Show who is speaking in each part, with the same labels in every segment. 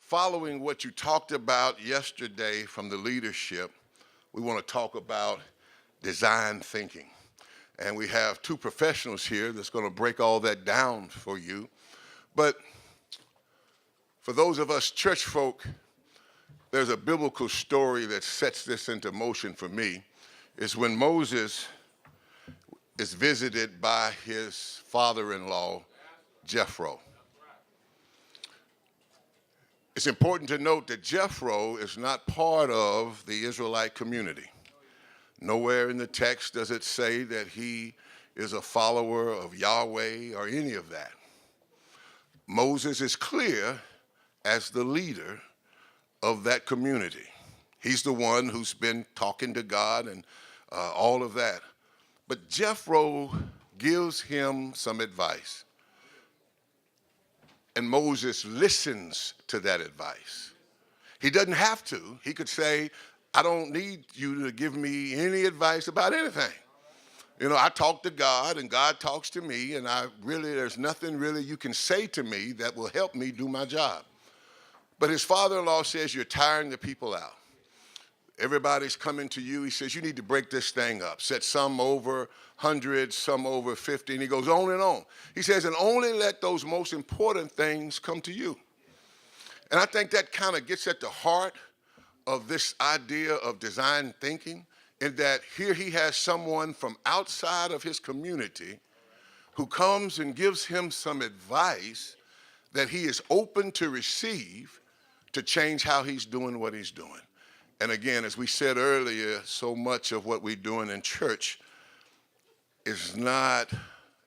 Speaker 1: following what you talked about yesterday from the leadership, we want to talk about design thinking. And we have two professionals here that's going to break all that down for you. But for those of us church folk, there's a biblical story that sets this into motion for me. It's when Moses is visited by his father-in-law, Jethro. It's important to note that Jethro is not part of the Israelite community. Nowhere in the text does it say that he is a follower of Yahweh or any of that. Moses is clear as the leader of that community. He's the one who's been talking to God and all of that. But Jethro gives him some advice. And Moses listens to that advice. He doesn't have to. He could say, I don't need you to give me any advice about anything. You know, I talk to God and God talks to me, and there's nothing really you can say to me that will help me do my job. But his father-in-law says, you're tiring the people out. Everybody's coming to you. He says, you need to break this thing up. Set some over 100, some over 50, and he goes on and on. He says, and only let those most important things come to you. And I think that kind of gets at the heart of this idea of design thinking, in that here he has someone from outside of his community who comes and gives him some advice that he is open to receive to change how he's doing what he's doing. And again, as we said earlier, so much of what we're doing in church is not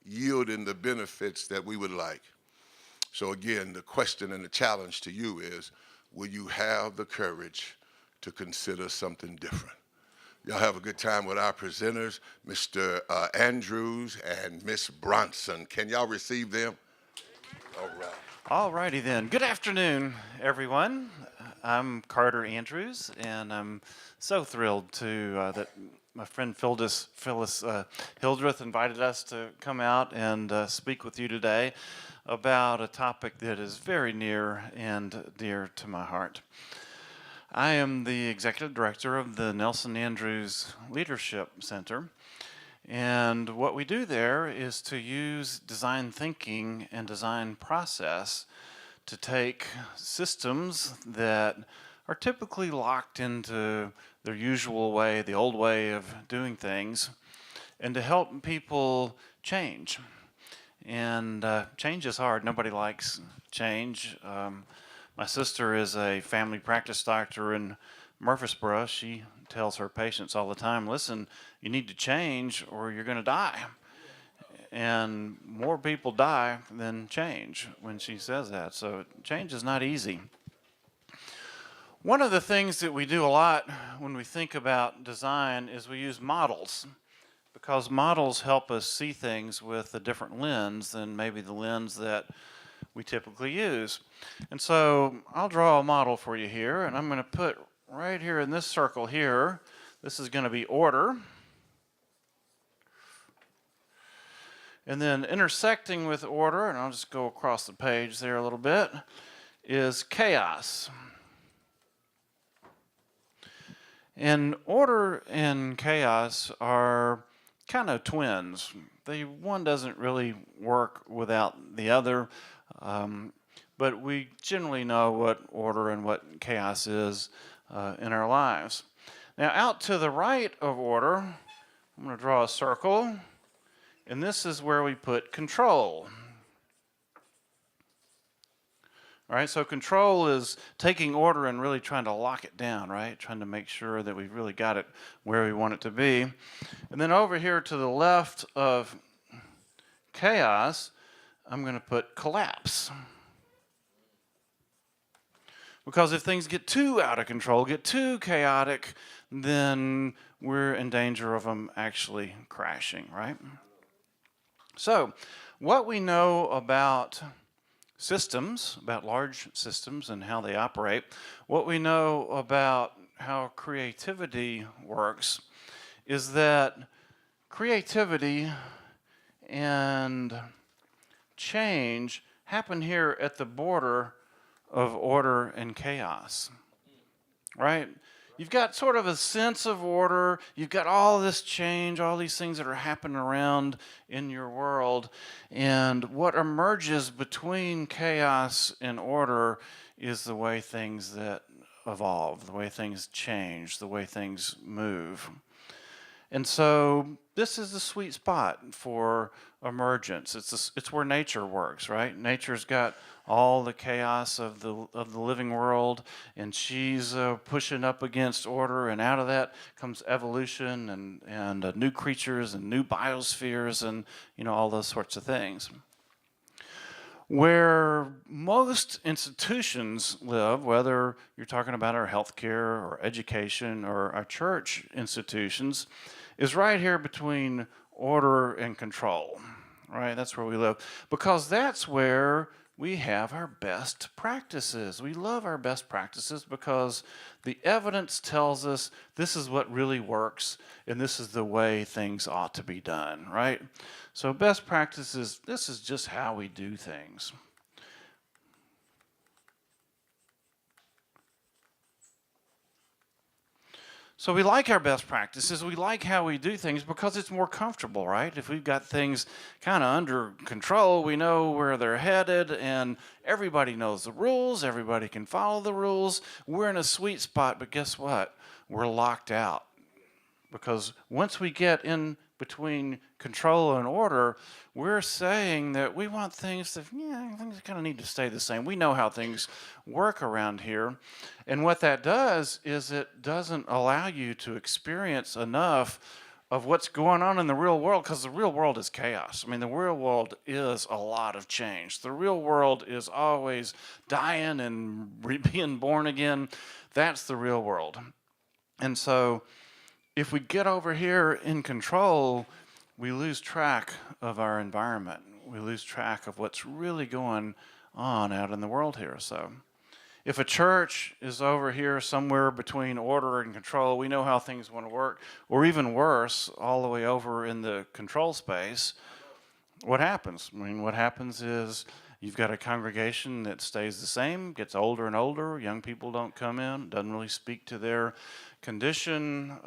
Speaker 1: yielding the benefits that we would like. So again, the question and the challenge to you is, will you have the courage to consider something different? Y'all have a good time with our presenters, Mr. Andrews and Miss Bronson. Can y'all receive them? All right.
Speaker 2: All righty then. Good afternoon, everyone. I'm Carter Andrews, and I'm so thrilled that my friend Phyllis Hildreth invited us to come out and speak with you today about a topic that is very near and dear to my heart. I am the executive director of the Nelson Andrews Leadership Center, and what we do there is to use design thinking and design process to take systems that are typically locked into their usual way, the old way of doing things, and to help people change. And change is hard. Nobody likes change. My sister is a family practice doctor in Murfreesboro. She tells her patients all the time, listen, you need to change or you're going to die. And more people die than change when she says that. So change is not easy. One of the things that we do a lot when we think about design is we use models, because models help us see things with a different lens than maybe the lens that we typically use. And so I'll draw a model for you here, and I'm going to put right here in this circle here, this is going to be order. And then intersecting with order, and I'll just go across the page there a little bit, is chaos. And order and chaos are kind of twins. One doesn't really work without the other, but we generally know what order and what chaos is in our lives. Now, out to the right of order, I'm going to draw a circle, and this is where we put control. All right, so control is taking order and really trying to lock it down, right? Trying to make sure that we've really got it where we want it to be. And then over here to the left of chaos, I'm going to put collapse. Because if things get too out of control, get too chaotic, then we're in danger of them actually crashing, right? So, what we know about systems, about large systems and how they operate, what we know about how creativity works is that creativity and change happen here at the border of order and chaos, right? You've got sort of a sense of order. You've got all this change, all these things that are happening around in your world. And what emerges between chaos and order is the way things that evolve, the way things change, the way things move. And so this is the sweet spot for emergence. It's where nature works, right? Nature's got all the chaos of the living world, and she's pushing up against order, and out of that comes evolution and new creatures and new biospheres and all those sorts of things. Where most institutions live, whether you're talking about our healthcare or education or our church institutions, is right here between order and control, right? That's where we live, because that's where we have our best practices. We love our best practices because the evidence tells us this is what really works and this is the way things ought to be done, right? So best practices, this is just how we do things. So we like our best practices, we like how we do things because it's more comfortable, right? If we've got things kind of under control, we know where they're headed, and everybody knows the rules, everybody can follow the rules. We're in a sweet spot, but guess what? We're locked out. Because once we get in between control and order, we're saying that we want things things kind of need to stay the same. We know how things work around here. And what that does is it doesn't allow you to experience enough of what's going on in the real world, because the real world is chaos. I mean, the real world is a lot of change. The real world is always dying and being born again. That's the real world. And so if we get over here in control, we lose track of our environment. We lose track of what's really going on out in the world here. So if a church is over here somewhere between order and control, we know how things want to work, or even worse, all the way over in the control space, what happens? I mean, what happens is you've got a congregation that stays the same, gets older and older, young people don't come in, doesn't really speak to their condition.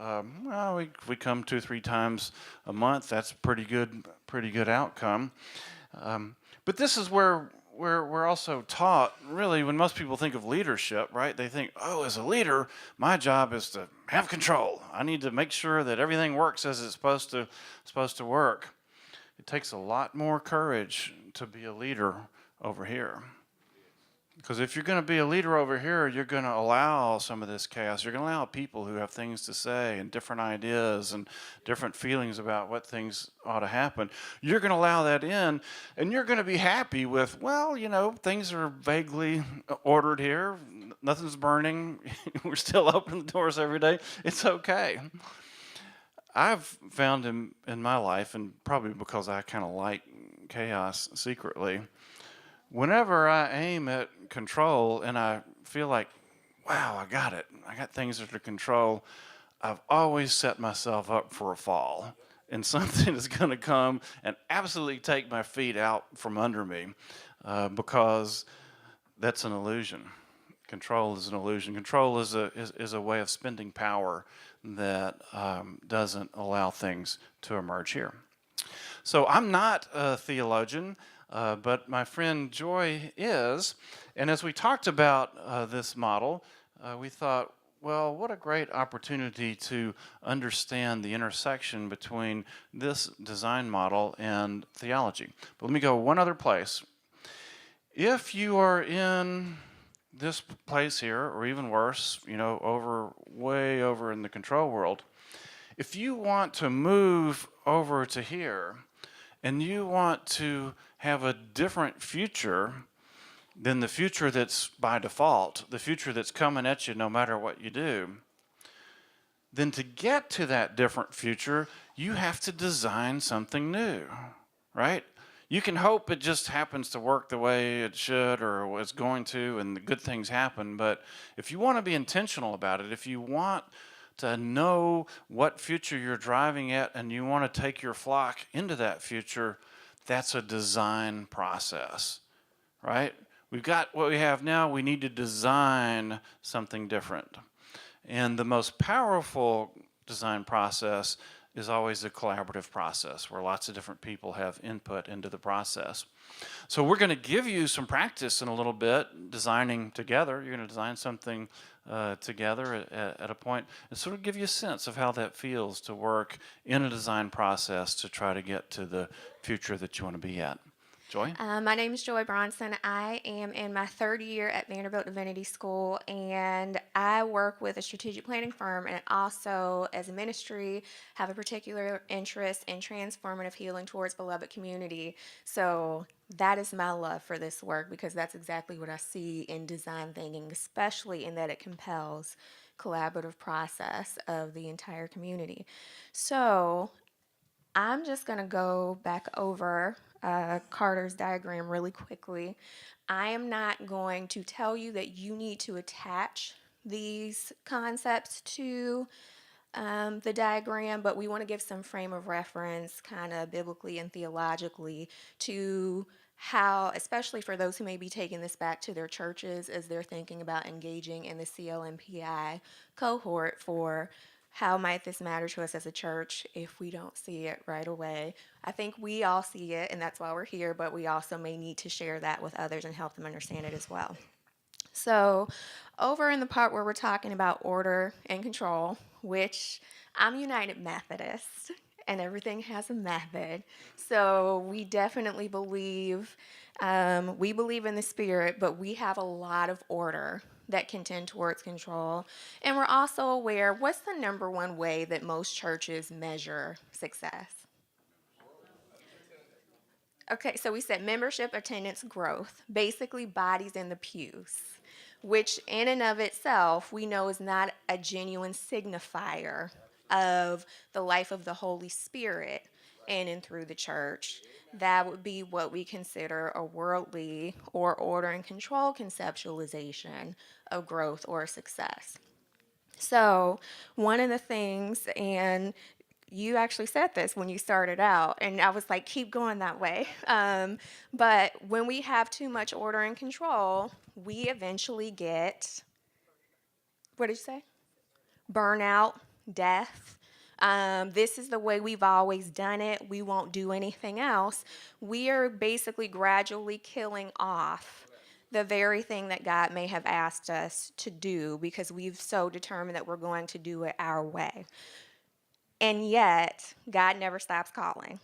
Speaker 2: We come 2 or 3 times a month. That's pretty good outcome. But this is where we're also taught, really, when most people think of leadership, right? They think, oh, as a leader, my job is to have control. I need to make sure that everything works as it's supposed to work. It takes a lot more courage to be a leader over here. Because if you're going to be a leader over here, you're going to allow some of this chaos. You're going to allow people who have things to say and different ideas and different feelings about what things ought to happen. You're going to allow that in, and you're going to be happy with, well, things are vaguely ordered here. Nothing's burning. We're still opening the doors every day. It's okay. I've found in my life, and probably because I kind of like chaos secretly, whenever I aim at control and I feel like, wow, I got it, I got things under control, I've always set myself up for a fall. And something is going to come and absolutely take my feet out from under me because that's an illusion. Control is an illusion. Control is a way of spending power that doesn't allow things to emerge here. So I'm not a theologian. But my friend Joy is. And as we talked about this model, we thought, well, what a great opportunity to understand the intersection between this design model and theology. But let me go one other place. If you are in this place here, or even worse, way over in the control world, if you want to move over to here, and you want to have a different future than the future that's by default, the future that's coming at you no matter what you do, then to get to that different future, you have to design something new, right? You can hope it just happens to work the way it should or was going to, and the good things happen, but if you want to be intentional about it, if you want to know what future you're driving at and you want to take your flock into that future, that's a design process, right? we've got what we have now, we need to design something different. And the most powerful design process is always a collaborative process where lots of different people have input into the process. So we're going to give you some practice in a little bit designing together. You're going to design something together at a point and sort of give you a sense of how that feels to work in a design process to try to get to the future that you want to be at. Joy?
Speaker 3: My name is Joy Bronson. I am in my third year at Vanderbilt Divinity School, and I work with a strategic planning firm, and also as a ministry have a particular interest in transformative healing towards beloved community. So that is my love for this work, because that's exactly what I see in design thinking, especially in that it compels collaborative process of the entire community. So I'm just going to go back over Carter's diagram really quickly. I am not going to tell you that you need to attach these concepts to the diagram, but we want to give some frame of reference, kind of biblically and theologically, to how, especially for those who may be taking this back to their churches as they're thinking about engaging in the CLMPI cohort, for how might this matter to us as a church if we don't see it right away. I think we all see it, and that's why we're here, but we also may need to share that with others and help them understand it as well. So over in the part where we're talking about order and control, which I'm United Methodist, and everything has a method. So we definitely believe, we believe in the Spirit, but we have a lot of order that can tend towards control. And we're also aware, what's the number one way that most churches measure success? Okay, so we said membership, attendance, growth, basically bodies in the pews, which in and of itself we know is not a genuine signifier of the life of the Holy Spirit in and through the church. That would be what we consider a worldly or order and control conceptualization of growth or success. So one of the things, and you actually said this when you started out, and I was like, keep going that way. But when we have too much order and control, we eventually get, what did you say? Burnout, death. This is the way we've always done it. We won't do anything else. We are basically gradually killing off the very thing that God may have asked us to do, because we've so determined that we're going to do it our way. And yet, God never stops calling.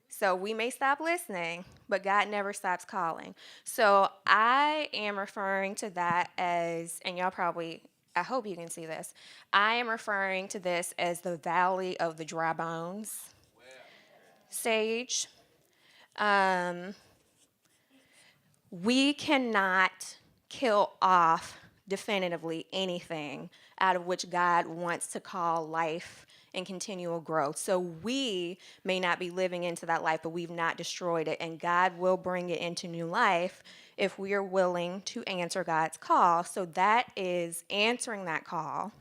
Speaker 3: So we may stop listening, but God never stops calling. So I am referring to that as, and y'all probably, I hope you can see this, I am referring to this as the valley of the dry bones stage. We cannot kill off definitively anything out of which God wants to call life and continual growth. So we may not be living into that life, but we've not destroyed it, and God will bring it into new life if we are willing to answer God's call. So that is answering that call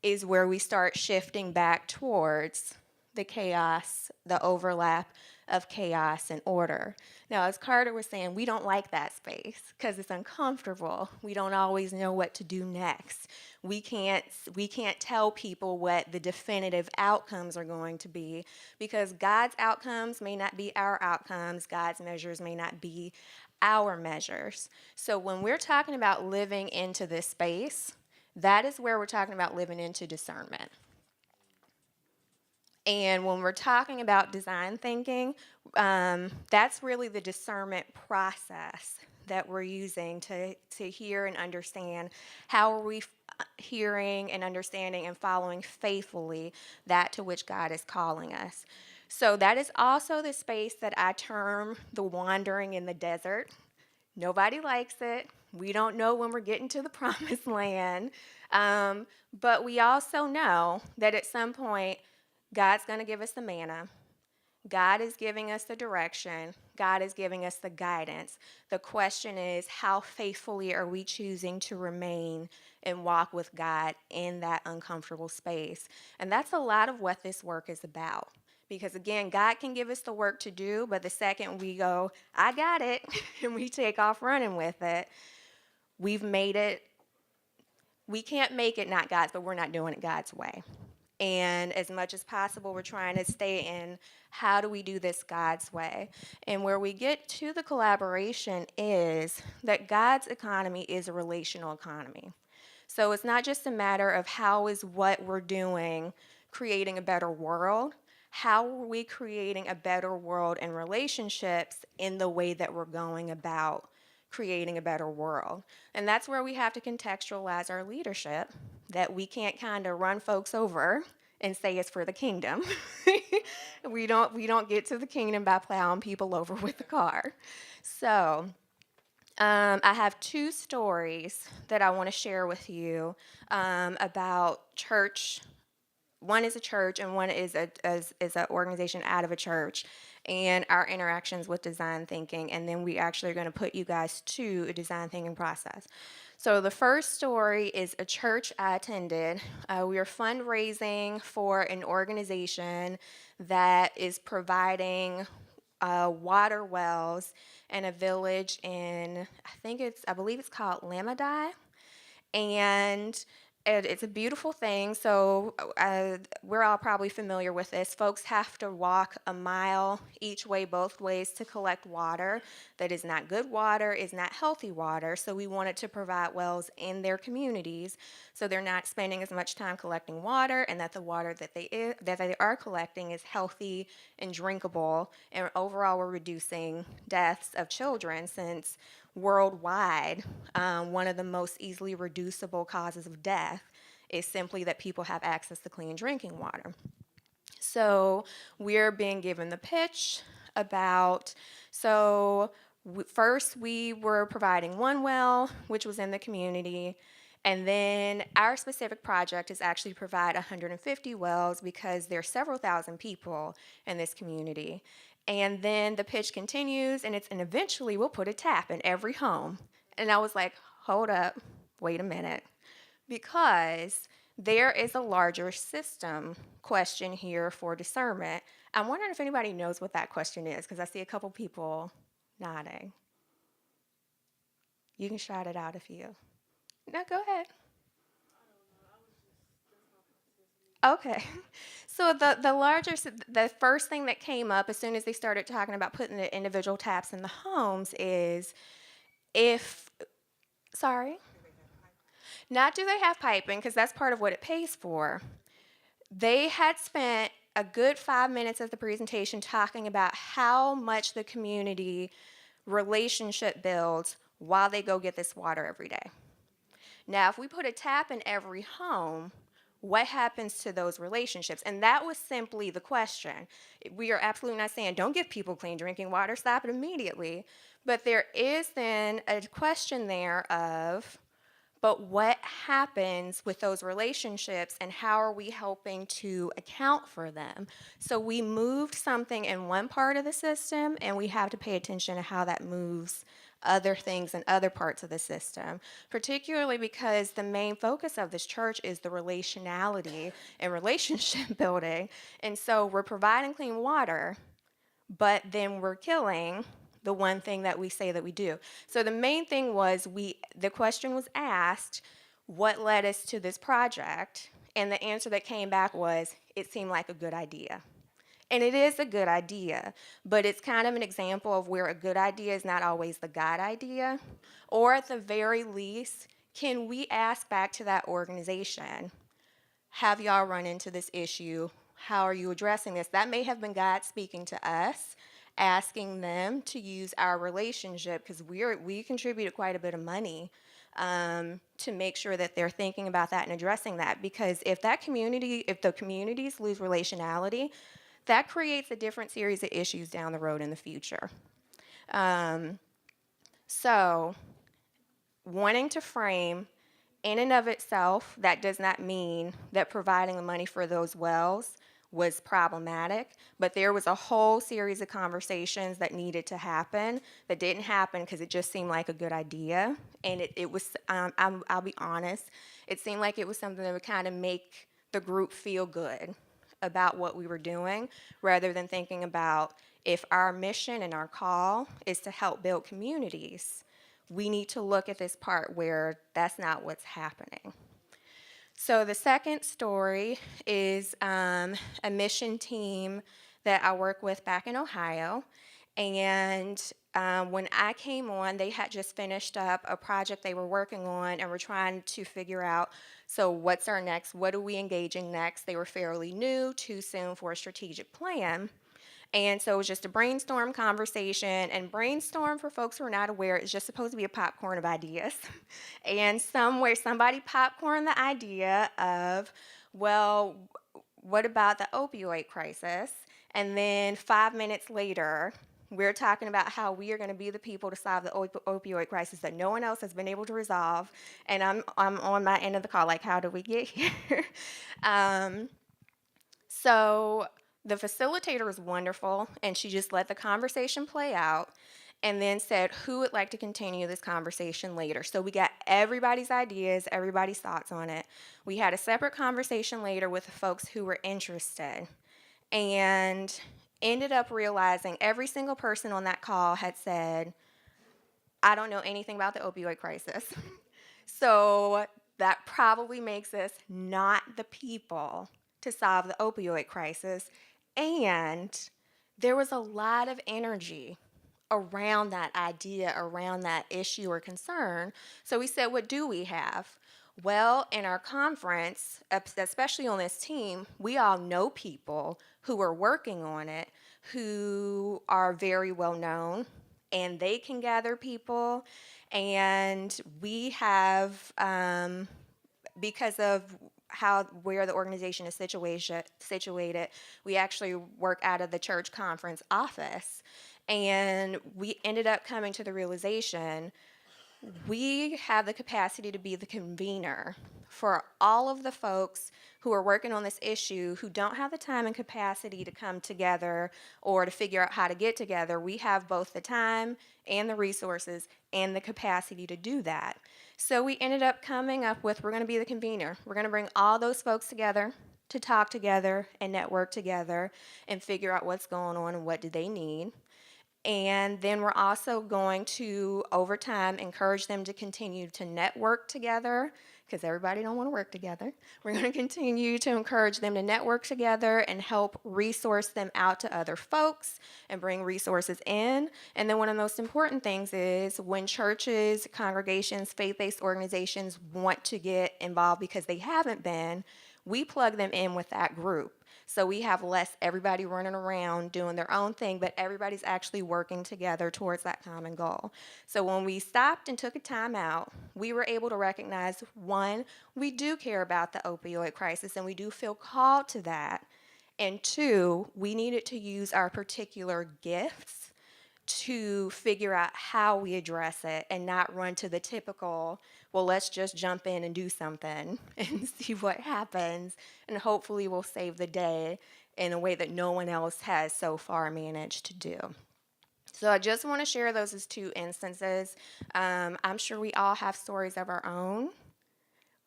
Speaker 3: is where we start shifting back towards the chaos, the overlap of chaos and order. Now, as Carter was saying, we don't like that space because it's uncomfortable. We don't always know what to do next. We can't tell people what the definitive outcomes are going to be, because God's outcomes may not be our outcomes. God's measures may not be our measures. So when we're talking about living into this space, that is where we're talking about living into discernment. And when we're talking about design thinking, that's really the discernment process that we're using to hear and understand how are we hearing and understanding and following faithfully that to which God is calling us. So that is also the space that I term the wandering in the desert. Nobody likes it. We don't know when we're getting to the promised land. But we also know that at some point, God's going to give us the manna. God is giving us the direction. God is giving us the guidance. The question is, how faithfully are we choosing to remain and walk with God in that uncomfortable space? And that's a lot of what this work is about. Because again, God can give us the work to do, but the second we go, I got it, and we take off running with it, we've made it, we can't make it not God's, but we're not doing it God's way. And as much as possible, we're trying to stay in how do we do this God's way. And where we get to the collaboration is that God's economy is a relational economy. So it's not just a matter of how is what we're doing creating a better world. How are we creating a better world in relationships in the way that we're going about creating a better world? And that's where we have to contextualize our leadership, that we can't kind of run folks over and say it's for the kingdom. we don't get to the kingdom by plowing people over with the car. So I have two stories that I want to share with you about church. One is a church, and one is an organization out of a church, and our interactions with design thinking. And then we actually are going to put you guys to a design thinking process. So the first story is a church I attended. We were fundraising for an organization that is providing water wells in a village in, I believe it's called Lamadai. And it's a beautiful thing. So we're all probably familiar with this. Folks have to walk a mile each way, both ways, to collect water that is not good water, is not healthy water. So we wanted to provide wells in their communities so they're not spending as much time collecting water, and that the water that they are collecting is healthy and drinkable. And overall, we're reducing deaths of children, since worldwide, one of the most easily reducible causes of death is simply that people have access to clean drinking water. So we're being given the pitch about, first we were providing one well, which was in the community, and then our specific project is actually to provide 150 wells because there are several thousand people in this community. And then the pitch continues, and eventually we'll put a tap in every home. And I was like, hold up, wait a minute. Because there is a larger system question here for discernment. I'm wondering if anybody knows what that question is, because I see a couple people nodding. You can shout it out if you. No, go ahead. Okay. So the first thing that came up as soon as they started talking about putting the individual taps in the homes is sorry? Not do they have piping, because that's part of what it pays for. They had spent a good 5 minutes of the presentation talking about how much the community relationship builds while they go get this water every day. Now, if we put a tap in every home, what happens to those relationships? And that was simply the question. We are absolutely not saying don't give people clean drinking water, stop it immediately. But there is then a question there of, but what happens with those relationships, and how are we helping to account for them? So we moved something in one part of the system, and we have to pay attention to how that moves other things in other parts of the system, particularly because the main focus of this church is the relationality and relationship building. And so we're providing clean water, but then we're killing the one thing that we say that we do. So the main thing was the question was asked, what led us to this project? And the answer that came back was, it seemed like a good idea. And it is a good idea, but it's kind of an example of where a good idea is not always the God idea. Or at the very least, can we ask back to that organization, have y'all run into this issue? How are you addressing this? That may have been God speaking to us, asking them to use our relationship, because we contributed quite a bit of money to make sure that they're thinking about that and addressing that. Because if the communities lose relationality, that creates a different series of issues down the road in the future. So wanting to frame, in and of itself, that does not mean that providing the money for those wells was problematic, but there was a whole series of conversations that needed to happen that didn't happen because it just seemed like a good idea. And it was, I'll be honest, it seemed like it was something that would kind of make the group feel good about what we were doing rather than thinking about if our mission and our call is to help build communities, we need to look at this part where that's not what's happening. So the second story is a mission team that I work with back in Ohio. And when I came on, they had just finished up a project they were working on and were trying to figure out, so what's our next? What are we engaging next? They were fairly new, too soon for a strategic plan. And so it was just a brainstorm conversation. And brainstorm, for folks who are not aware, is just supposed to be a popcorn of ideas. And somewhere somebody popcorned the idea of, well, what about the opioid crisis? And then 5 minutes later, we're talking about how we are going to be the people to solve the opioid crisis that no one else has been able to resolve. And I'm on my end of the call, like, how did we get here? So the facilitator was wonderful, and she just let the conversation play out and then said who would like to continue this conversation later. So we got everybody's ideas, everybody's thoughts on it. We had a separate conversation later with the folks who were interested, and ended up realizing every single person on that call had said, I don't know anything about the opioid crisis. So that probably makes us not the people to solve the opioid crisis. And there was a lot of energy around that idea, around that issue or concern. So we said, what do we have? Well, in our conference, especially on this team, we all know people who are working on it, who are very well known, and they can gather people. And we have, because of where the organization is situated, we actually work out of the church conference office. And we ended up coming to the realization we have the capacity to be the convener for all of the folks who are working on this issue who don't have the time and capacity to come together or to figure out how to get together. We have both the time and the resources and the capacity to do that. So we ended up coming up with, we're going to be the convener. We're going to bring all those folks together to talk together and network together and figure out what's going on and what do they need. And then we're also going to, over time, encourage them to continue to network together, because everybody don't want to work together. We're going to continue to encourage them to network together and help resource them out to other folks and bring resources in. And then one of the most important things is when churches, congregations, faith-based organizations want to get involved because they haven't been, we plug them in with that group. So we have less everybody running around doing their own thing, but everybody's actually working together towards that common goal. So when we stopped and took a time out, we were able to recognize, one, we do care about the opioid crisis and we do feel called to that. And two, we needed to use our particular gifts to figure out how we address it and not run to the typical, well, let's just jump in and do something and see what happens, and hopefully we'll save the day in a way that no one else has so far managed to do. So I just want to share those as two instances. I'm sure we all have stories of our own.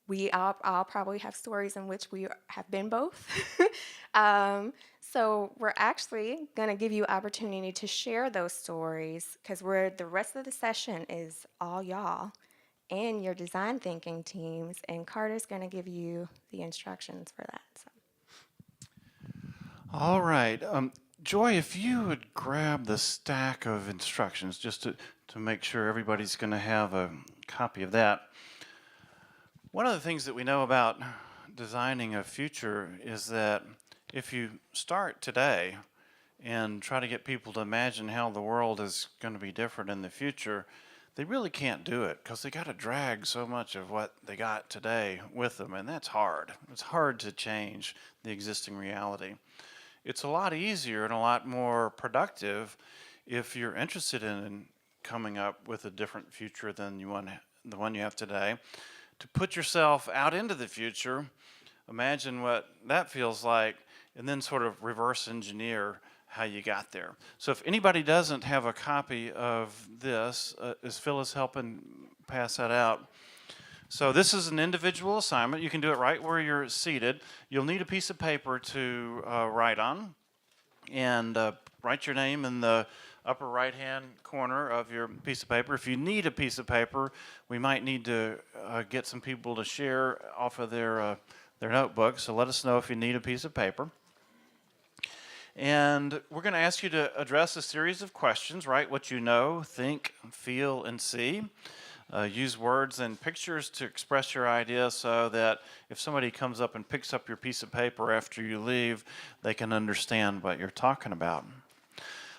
Speaker 3: We all probably have stories in which we have been both. So we're actually going to give you opportunity to share those stories, because the rest of the session is all y'all and your design thinking teams, and Carter's going to give you the instructions for that. So.
Speaker 2: All right. Joy, if you would grab the stack of instructions just to make sure everybody's going to have a copy of that. One of the things that we know about designing a future is that if you start today and try to get people to imagine how the world is going to be different in the future, they really can't do it because they got to drag so much of what they got today with them, and that's hard. It's hard to change the existing reality. It's a lot easier and a lot more productive if you're interested in coming up with a different future than the one you have today, to put yourself out into the future, imagine what that feels like, and then sort of reverse engineer how you got there. So if anybody doesn't have a copy of this, is Phyllis helping pass that out? So this is an individual assignment. You can do it right where you're seated. You'll need a piece of paper to write on, and write your name in the upper right-hand corner of your piece of paper. If you need a piece of paper, we might need to get some people to share off of their notebook. So let us know if you need a piece of paper. And we're going to ask you to address a series of questions. Write what you know, think, feel, and see. Use words and pictures to express your idea so that if somebody comes up and picks up your piece of paper after you leave, they can understand what you're talking about.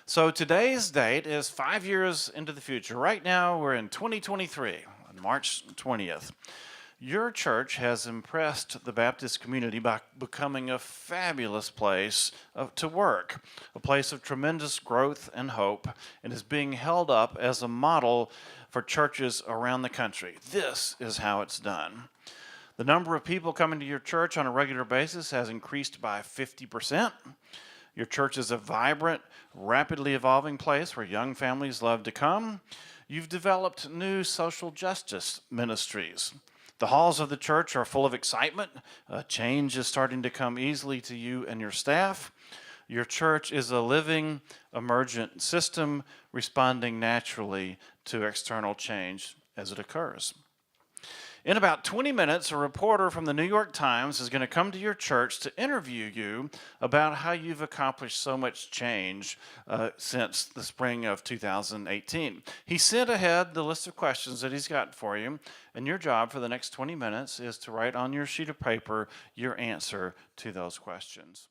Speaker 2: So today's date is 5 years into the future. Right now, we're in 2023, on March 20th. Your church has impressed the Baptist community by becoming a fabulous place to work, a place of tremendous growth and hope, and is being held up as a model for churches around the country. This is how it's done. The number of people coming to your church on a regular basis has increased by 50%. Your church is a vibrant, rapidly evolving place where young families love to come. You've developed new social justice ministries. The halls of the church are full of excitement. Change is starting to come easily to you and your staff. Your church is a living, emergent system responding naturally to external change as it occurs. In about 20 minutes, a reporter from the New York Times is going to come to your church to interview you about how you've accomplished so much change since the spring of 2018. He sent ahead the list of questions that he's got for you, and your job for the next 20 minutes is to write on your sheet of paper your answer to those questions.